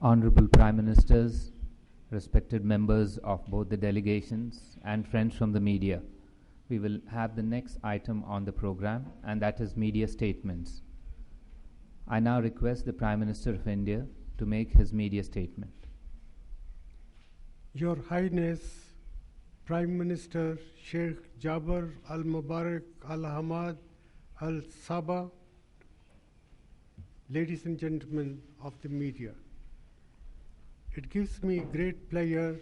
Honorable Prime Ministers, respected members of both the delegations and friends from the media, we will have the next item on the program, and that is media statements. I now request the Prime Minister of India to make his media statement. Your Highness, Prime Minister Sheikh Jaber Al-Mubarak Al-Hamad Al-Sabah, ladies and gentlemen of the media, it gives me great pleasure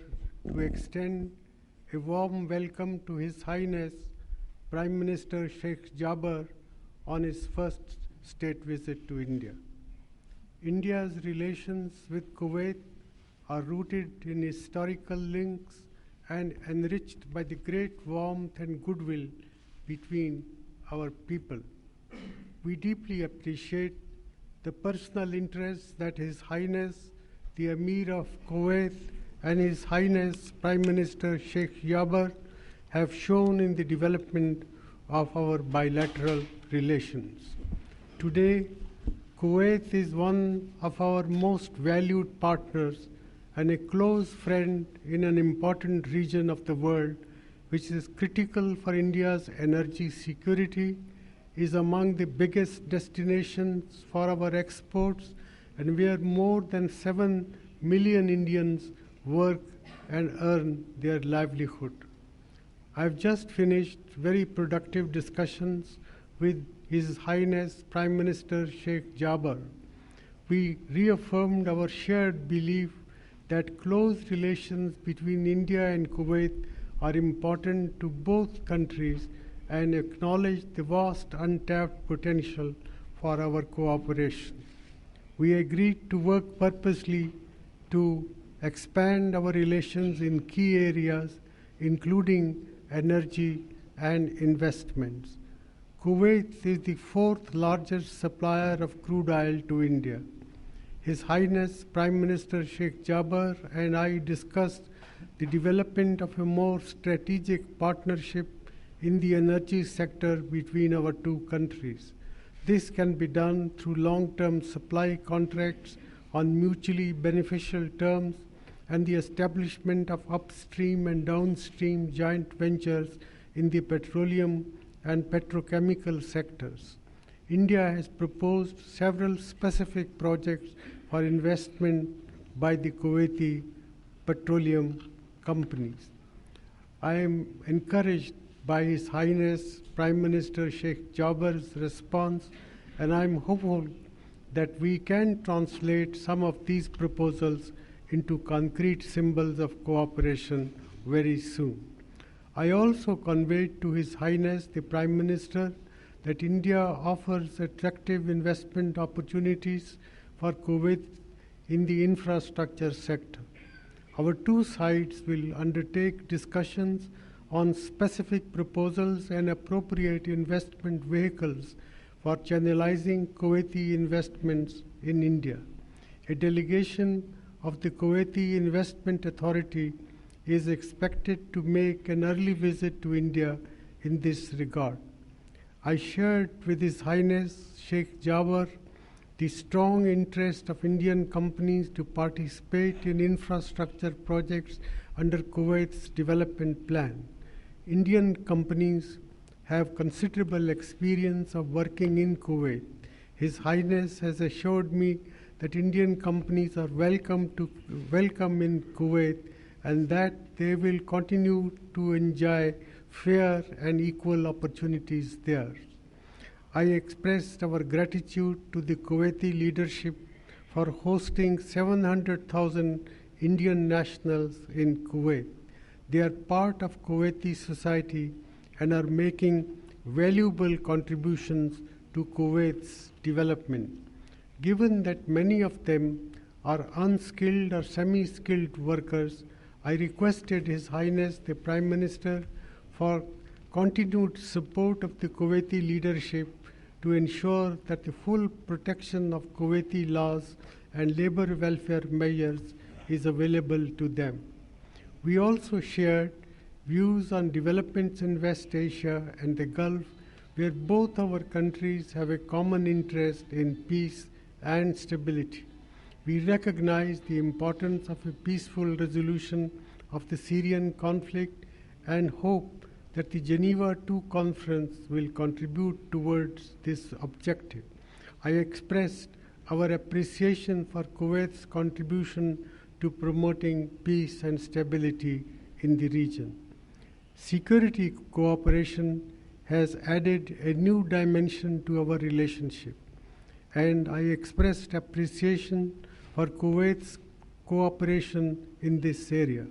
to extend a warm welcome to His Highness Prime Minister Sheikh Jaber on his first state visit to India. India's relations with Kuwait are rooted in historical links and enriched by the great warmth and goodwill between our people. We deeply appreciate the personal interest that His Highness the Emir of Kuwait and His Highness Prime Minister Sheikh Jaber have shown in the development of our bilateral relations. Today, Kuwait is one of our most valued partners and a close friend in an important region of the world, which is critical for India's energy security, is among the biggest destinations for our exports, and where more than 7 million Indians work and earn their livelihood. I've just finished very productive discussions with His Highness Prime Minister Sheikh Jaber. We reaffirmed our shared belief that close relations between India and Kuwait are important to both countries and acknowledge the vast untapped potential for our cooperation. We agreed to work purposely to expand our relations in key areas, including energy and investments. Kuwait is the fourth largest supplier of crude oil to India. His Highness Prime Minister Sheikh Jaber and I discussed the development of a more strategic partnership in the energy sector between our two countries. This can be done through long-term supply contracts on mutually beneficial terms and the establishment of upstream and downstream joint ventures in the petroleum and petrochemical sectors. India has proposed several specific projects for investment by the Kuwaiti petroleum companies. I am encouraged by His Highness Prime Minister Sheikh Jaber's response, and I am hopeful that we can translate some of these proposals into concrete symbols of cooperation very soon. I also conveyed to His Highness the Prime Minister that India offers attractive investment opportunities for Kuwait in the infrastructure sector. Our two sides will undertake discussions on specific proposals and appropriate investment vehicles for channelizing Kuwaiti investments in India. A delegation of the Kuwaiti Investment Authority is expected to make an early visit to India in this regard. I shared with His Highness Sheikh Jaber the strong interest of Indian companies to participate in infrastructure projects under Kuwait's development plan. Indian companies have considerable experience of working in Kuwait. His Highness has assured me that Indian companies are welcome in Kuwait and that they will continue to enjoy fair and equal opportunities there. I expressed our gratitude to the Kuwaiti leadership for hosting 700,000 Indian nationals in Kuwait. They are part of Kuwaiti society and are making valuable contributions to Kuwait's development. Given that many of them are unskilled or semi-skilled workers, I requested His Highness the Prime Minister for continued support of the Kuwaiti leadership to ensure that the full protection of Kuwaiti laws and labor welfare measures is available to them. We also shared views on developments in West Asia and the Gulf, where both our countries have a common interest in peace and stability. We recognize the importance of a peaceful resolution of the Syrian conflict and hope that the Geneva II conference will contribute towards this objective. I expressed our appreciation for Kuwait's contribution to promoting peace and stability in the region. Security cooperation has added a new dimension to our relationship, and I expressed appreciation for Kuwait's cooperation in this area.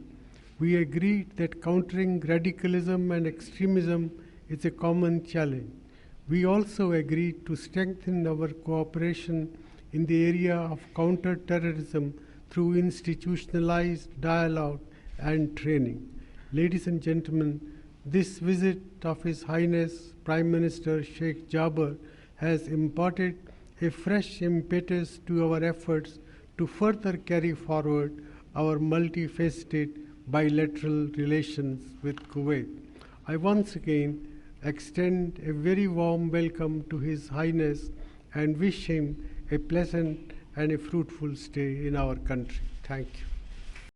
We agreed that countering radicalism and extremism is a common challenge. We also agreed to strengthen our cooperation in the area of counter-terrorism through institutionalized dialogue and training. Ladies and gentlemen, this visit of His Highness Prime Minister Sheikh Jaber has imparted a fresh impetus to our efforts to further carry forward our multifaceted bilateral relations with Kuwait. I once again extend a very warm welcome to His Highness and wish him a pleasant and a fruitful stay in our country. Thank you.